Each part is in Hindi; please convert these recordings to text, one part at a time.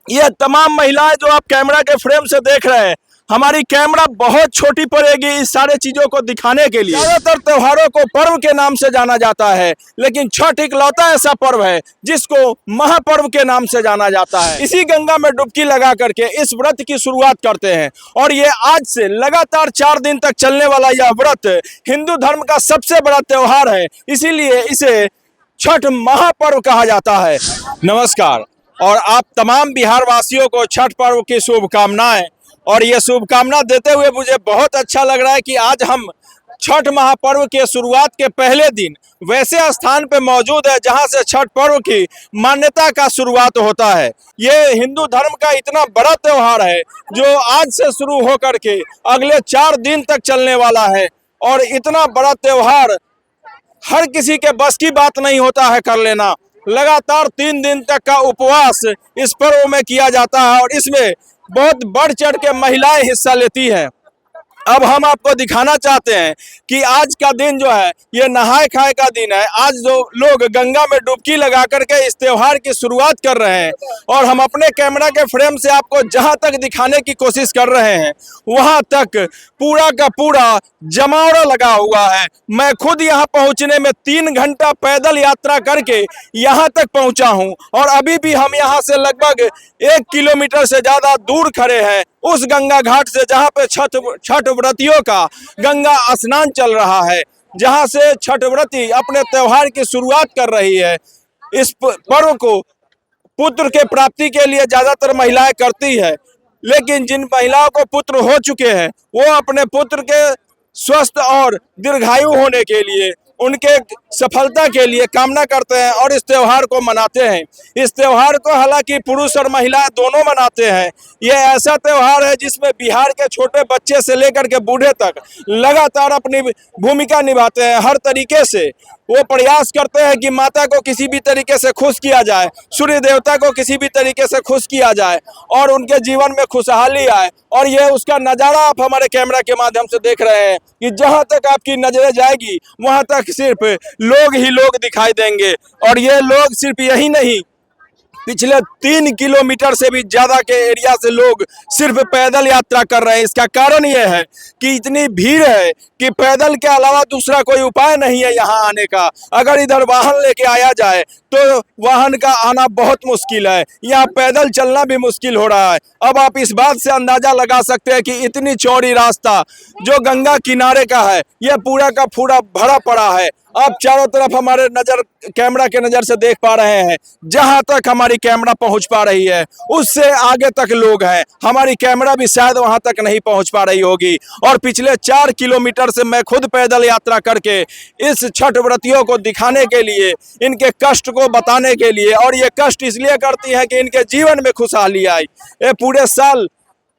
ये तमाम महिलाएं जो आप कैमरा के फ्रेम से देख रहे हैं, हमारी कैमरा बहुत छोटी पड़ेगी इस सारे चीजों को दिखाने के लिए। ज्यादातर त्योहारों को पर्व के नाम से जाना जाता है, लेकिन छठ इकलौता ऐसा पर्व है जिसको महापर्व के नाम से जाना जाता है। इसी गंगा में डुबकी लगा करके इस व्रत की शुरुआत करते हैं और ये आज से लगातार 4 दिन तक चलने वाला यह व्रत हिंदू धर्म का सबसे बड़ा त्योहार है, इसीलिए इसे छठ महापर्व कहा जाता है। नमस्कार, और आप तमाम बिहार वासियों को छठ पर्व की शुभकामनाएं। और ये शुभकामना देते हुए मुझे बहुत अच्छा लग रहा है कि आज हम छठ महापर्व के शुरुआत के पहले दिन वैसे स्थान पे मौजूद है जहां से छठ पर्व की मान्यता का शुरुआत होता है। ये हिंदू धर्म का इतना बड़ा त्योहार है जो आज से शुरू होकर के अगले 4 दिन तक चलने वाला है, और इतना बड़ा त्योहार हर किसी के बस की बात नहीं होता है कर लेना। लगातार 3 दिन तक का उपवास इस पर्व में किया जाता है और इसमें बहुत बढ़ चढ़ के महिलाएं हिस्सा लेती हैं। अब हम आपको दिखाना चाहते हैं कि आज का दिन जो है ये नहाए खाए का दिन है। आज जो लोग गंगा में डुबकी लगा करके इस त्योहार की शुरुआत कर रहे हैं, और हम अपने कैमरा के फ्रेम से आपको जहां तक दिखाने की कोशिश कर रहे हैं वहां तक पूरा का पूरा जमावड़ा लगा हुआ है। मैं खुद यहां पहुंचने में 3 घंटा पैदल यात्रा करके यहां तक पहुंचा हूं, और अभी भी हम यहां से लगभग 1 किलोमीटर से ज्यादा दूर खड़े हैं उस गंगा घाट से जहां पे छठ व्रतियों का गंगा स्नान चल रहा है, जहां से छठ व्रती अपने त्योहार की शुरुआत कर रही है। इस पर्व को पुत्र के प्राप्ति के लिए ज्यादातर महिलाएं करती है, लेकिन जिन महिलाओं को पुत्र हो चुके हैं वो अपने पुत्र के स्वस्थ और दीर्घायु होने के लिए, उनके सफलता के लिए कामना करते हैं और इस त्योहार को मनाते हैं। इस त्योहार को हालांकि पुरुष और महिला दोनों मनाते हैं। ये ऐसा त्योहार है जिसमें बिहार के छोटे बच्चे से लेकर के बूढ़े तक लगातार अपनी भूमिका निभाते हैं। हर तरीके से वो प्रयास करते हैं कि माता को किसी भी तरीके से खुश किया जाए, सूर्य देवता को किसी भी तरीके से खुश किया जाए और उनके जीवन में खुशहाली आए। और ये उसका नज़ारा आप हमारे कैमरा के माध्यम से देख रहे हैं कि जहां तक आपकी नजरें जाएगी वहां तक सिर्फ लोग ही लोग दिखाई देंगे। और ये लोग सिर्फ यही नहीं, पिछले 3 किलोमीटर से भी ज्यादा के एरिया से लोग सिर्फ पैदल यात्रा कर रहे हैं। इसका कारण यह है कि इतनी भीड़ है कि पैदल के अलावा दूसरा कोई उपाय नहीं है यहाँ आने का। अगर इधर वाहन लेके आया जाए तो वाहन का आना बहुत मुश्किल है, यहाँ पैदल चलना भी मुश्किल हो रहा है। अब आप इस बात से अंदाजा लगा सकते हैं कि इतनी चौड़ी रास्ता जो गंगा किनारे का है यह पूरा का पूरा भरा पड़ा है। आप चारों तरफ हमारे नजर कैमरा के नजर से देख पा रहे हैं, जहां तक हमारी कैमरा पहुंच पा रही है उससे आगे तक लोग हैं। हमारी कैमरा भी शायद वहां तक नहीं पहुंच पा रही होगी। और पिछले 4 किलोमीटर से मैं खुद पैदल यात्रा करके इस छठ व्रतियों को दिखाने के लिए, इनके कष्ट को बताने के लिए, और ये कष्ट इसलिए करती है कि इनके जीवन में खुशहाली आए, ये पूरे साल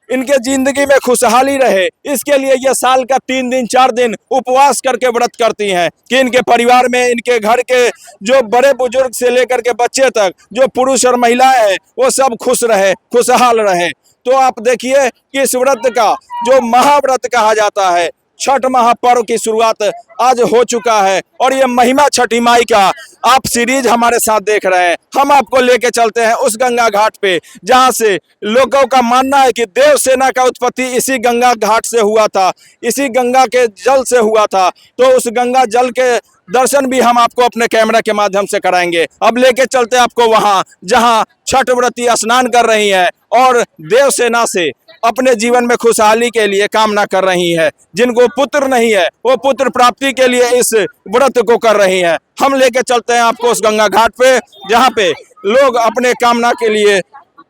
इनके जिंदगी में खुशहाली रहे, इसके लिए ये साल का 3 दिन 4 दिन उपवास करके व्रत करती हैं कि इनके परिवार में, इनके घर के जो बड़े बुजुर्ग से लेकर के बच्चे तक, जो पुरुष और महिलाएं हैं वो सब खुश रहे, खुशहाल रहे। तो आप देखिए कि इस व्रत का जो महाव्रत कहा जाता है, छठ महापर्व की शुरुआत आज हो चुका है और ये महिमा छठी माई का आप सीरीज हमारे साथ देख रहे हैं। हम आपको लेके चलते हैं उस गंगा घाट पे जहां से लोगों का मानना है कि देव सेना का उत्पत्ति इसी गंगा घाट से हुआ था, इसी गंगा के जल से हुआ था। तो उस गंगा जल के दर्शन भी हम आपको अपने कैमरा के माध्यम से कराएंगे। अब लेके चलते हैं आपको वहां जहां छठ व्रती स्नान कर रही है और देव सेना से अपने जीवन में खुशहाली के लिए कामना कर रही है। जिनको पुत्र नहीं है वो पुत्र प्राप्ति के लिए इस व्रत को कर रही हैं। हम लेके चलते हैं आपको उस गंगा घाट पे जहां पे लोग अपने कामना के लिए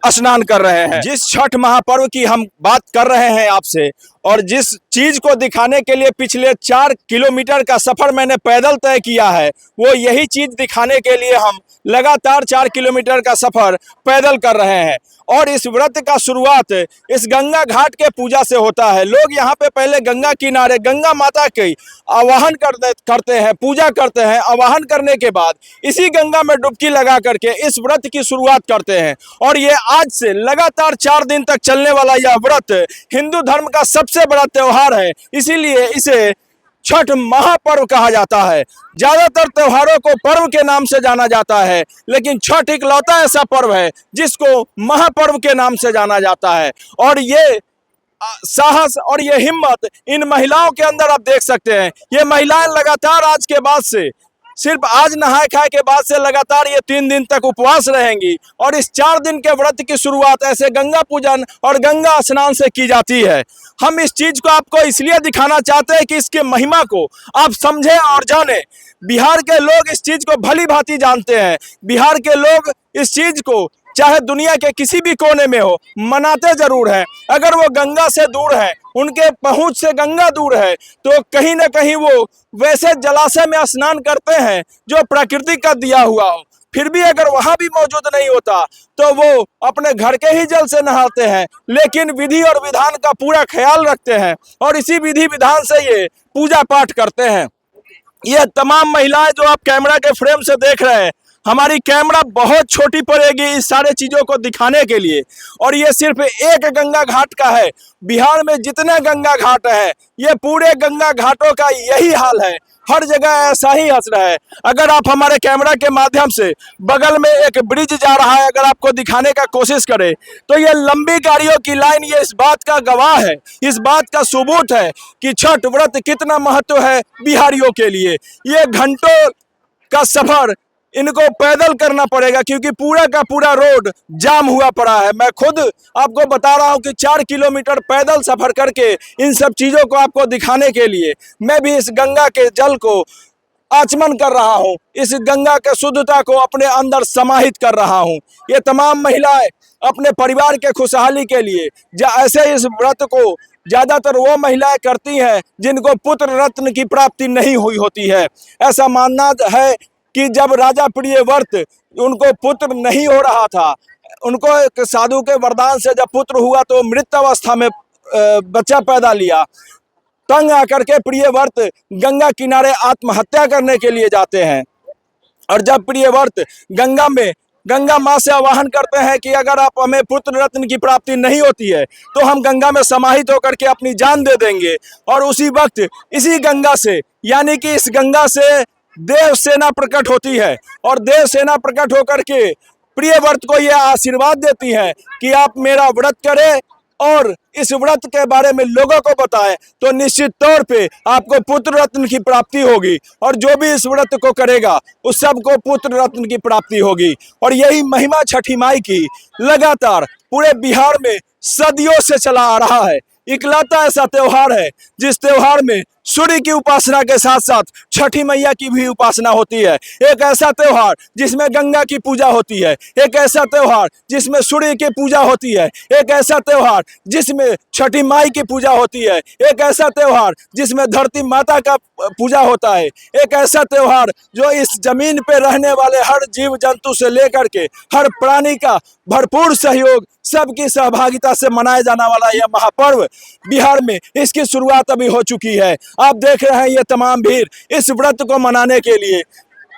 स्नान कर रहे हैं। जिस छठ महापर्व की हम बात कर रहे हैं आपसे, और जिस चीज को दिखाने के लिए पिछले 4 किलोमीटर का सफर मैंने पैदल तय किया है, वो यही चीज दिखाने के लिए हम लगातार 4 किलोमीटर का सफर पैदल कर रहे हैं। और इस व्रत का शुरुआत इस गंगा घाट के पूजा से होता है। लोग यहाँ पे पहले गंगा किनारे गंगा माता की आवाहन करते हैं, पूजा करते हैं। आवाहन करने के बाद इसी गंगा में डुबकी लगा करके इस व्रत की शुरुआत करते हैं। और ये आज से लगातार 4 दिन तक चलने वाला यह व्रत हिंदू धर्म का सबसे बड़ा त्योहार है, इसीलिए इसे छठ महापर्व कहा जाता है। ज्यादातर त्योहारों को पर्व के नाम से जाना जाता है, लेकिन छठ इकलौता ऐसा पर्व है जिसको महापर्व के नाम से जाना जाता है। और ये साहस और ये हिम्मत इन महिलाओं के अंदर आप देख सकते हैं। ये महिलाएं लगातार आज के बाद से, सिर्फ आज नहाए खाए के बाद से लगातार ये 3 दिन तक उपवास रहेंगी और इस 4 दिन के व्रत की शुरुआत ऐसे गंगा पूजन और गंगा स्नान से की जाती है। हम इस चीज को आपको इसलिए दिखाना चाहते हैं कि इसके महिमा को आप समझें और जानें। बिहार के लोग इस चीज को भली भांति जानते हैं। बिहार के लोग इस चीज को चाहे दुनिया के किसी भी कोने में हो, मनाते जरूर हैं। अगर वो गंगा से दूर है, उनके पहुंच से गंगा दूर है, तो कहीं ना कहीं वो वैसे जलाशय में स्नान करते हैं जो प्रकृति का दिया हुआ हो। फिर भी अगर वहां भी मौजूद नहीं होता तो वो अपने घर के ही जल से नहाते हैं, लेकिन विधि और विधान का पूरा ख्याल रखते हैं और इसी विधि विधान से ये पूजा पाठ करते हैं। ये तमाम महिलाएं जो आप कैमरा के फ्रेम से देख रहे हैं, हमारी कैमरा बहुत छोटी पड़ेगी इस सारे चीजों को दिखाने के लिए। और ये सिर्फ एक गंगा घाट का है। बिहार में जितने गंगा घाट है, ये पूरे गंगा घाटों का यही हाल है। हर जगह ऐसा ही असर है। अगर आप हमारे कैमरा के माध्यम से बगल में एक ब्रिज जा रहा है, अगर आपको दिखाने का कोशिश करें, तो ये लंबी गाड़ियों की लाइन ये इस बात का गवाह है, इस बात का सबूत है कि छठ व्रत कितना महत्व है बिहारियों के लिए। ये घंटों का सफर इनको पैदल करना पड़ेगा, क्योंकि पूरा का पूरा रोड जाम हुआ पड़ा है। मैं खुद आपको बता रहा हूं कि 4 किलोमीटर पैदल सफर करके इन सब चीजों को आपको दिखाने के लिए मैं भी इस गंगा के जल को आचमन कर रहा हूं, इस गंगा के शुद्धता को अपने अंदर समाहित कर रहा हूं। ये तमाम महिलाएं अपने परिवार के खुशहाली के लिए ऐसे इस व्रत को ज्यादातर वो महिलाएं करती हैं जिनको पुत्र रत्न की प्राप्ति नहीं हुई होती है। ऐसा मानना है कि जब राजा प्रियव्रत उनको पुत्र नहीं हो रहा था, उनको एक साधु के वरदान से जब पुत्र हुआ तो मृत अवस्था में बच्चा पैदा लिया। तंग आकर के प्रियव्रत गंगा किनारे आत्महत्या करने के लिए जाते हैं। और जब प्रियव्रत गंगा माँ से आवाहन करते हैं कि अगर आप हमें पुत्र रत्न की प्राप्ति नहीं होती है तो हम गंगा में समाहित होकर के अपनी जान दे देंगे। और उसी वक्त इसी गंगा से, यानी कि इस गंगा से देव सेना प्रकट होती है और देव सेना प्रकट होकर के प्रियव्रत को यह आशीर्वाद देती है कि आप मेरा व्रत करें और इस व्रत के बारे में लोगों को बताएं, तो निश्चित तौर पे आपको पुत्र रत्न की प्राप्ति होगी। और जो भी इस व्रत को करेगा उस सबको पुत्र रत्न की प्राप्ति होगी। और यही महिमा छठी माई की लगातार पूरे बिहार में सदियों से चला आ रहा है। इकलौता ऐसा त्योहार है जिस त्योहार में सूर्य की उपासना के साथ साथ छठी मैया की भी उपासना होती है। एक ऐसा त्योहार जिसमें गंगा की पूजा होती है, एक ऐसा त्योहार जिसमें सूर्य की पूजा होती है, एक ऐसा त्योहार जिसमें छठी माई की पूजा होती है, एक ऐसा त्योहार जिसमें धरती माता का पूजा होता है, एक ऐसा त्योहार जो इस जमीन पे रहने वाले हर जीव जंतु से लेकर के हर प्राणी का भरपूर सहयोग, सबकी सहभागिता से मनाया जाने वाला यह महापर्व बिहार में इसकी शुरुआत अभी हो चुकी है। आप देख रहे हैं ये तमाम भीड़ इस व्रत को मनाने के लिए,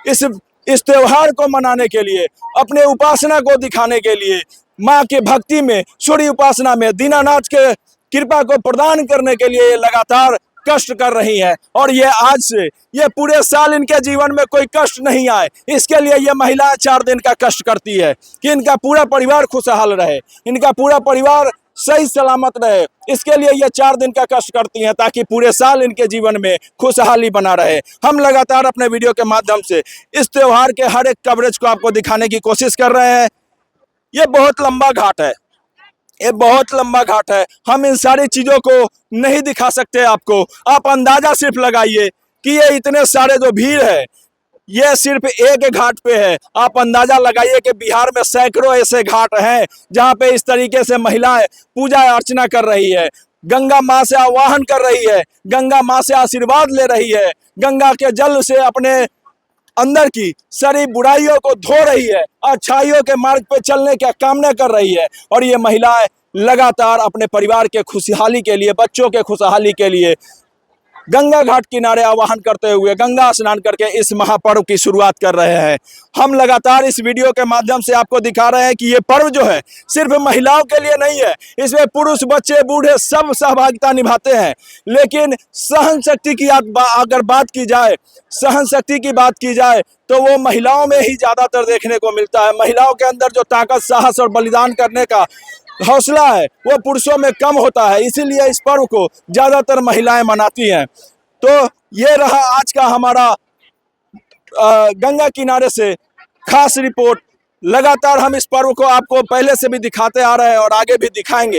इस त्योहार को मनाने के लिए, अपने उपासना को दिखाने के लिए, माँ के भक्ति में, सूर्य उपासना में, दीनानाथ के कृपा को प्रदान करने के लिए ये लगातार कष्ट कर रही हैं। और ये आज से, ये पूरे साल इनके जीवन में कोई कष्ट नहीं आए, इसके लिए ये महिलाएं 4 दिन का कष्ट करती है कि इनका पूरा परिवार खुशहाल रहे, इनका पूरा परिवार सही सलामत रहे। इसके लिए ये 4 दिन का कष्ट करती हैं ताकि पूरे साल इनके जीवन में खुशहाली बना रहे। हम लगातार अपने वीडियो के माध्यम से इस त्योहार के हर एक कवरेज को आपको दिखाने की कोशिश कर रहे हैं। ये बहुत लंबा घाट है, ये बहुत लंबा घाट है। हम इन सारी चीजों को नहीं दिखा सकते आपको। आप अंदाजा सिर्फ लगाइए कि ये इतने सारे जो भीड़ है, ये सिर्फ एक घाट पे है। आप अंदाजा लगाइए कि बिहार में सैकड़ों ऐसे घाट हैं जहां पे इस तरीके से महिलाएं पूजा अर्चना कर रही है, गंगा माँ से आवाहन कर रही है, गंगा माँ से आशीर्वाद ले रही है, गंगा के जल से अपने अंदर की सारी बुराइयों को धो रही है, अच्छाइयों के मार्ग पे चलने की कामना कर रही है। और ये महिलाएं लगातार अपने परिवार के खुशहाली के लिए, बच्चों के खुशहाली के लिए गंगा घाट किनारे आवाहन करते हुए गंगा स्नान करके इस महापर्व की शुरुआत कर रहे हैं। हम लगातार इस वीडियो के माध्यम से आपको दिखा रहे हैं कि ये पर्व जो है सिर्फ महिलाओं के लिए नहीं है, इसमें पुरुष, बच्चे, बूढ़े सब सहभागिता निभाते हैं। लेकिन सहन शक्ति की अगर बात की जाए, सहन शक्ति की बात की जाए तो वो महिलाओं में ही ज़्यादातर देखने को मिलता है। महिलाओं के अंदर जो ताकत, साहस और बलिदान करने का हौसला है वो पुरुषों में कम होता है, इसीलिए इस पर्व को ज़्यादातर महिलाएं मनाती हैं। तो ये रहा आज का हमारा गंगा किनारे से खास रिपोर्ट। लगातार हम इस पर्व को आपको पहले से भी दिखाते आ रहे हैं और आगे भी दिखाएंगे।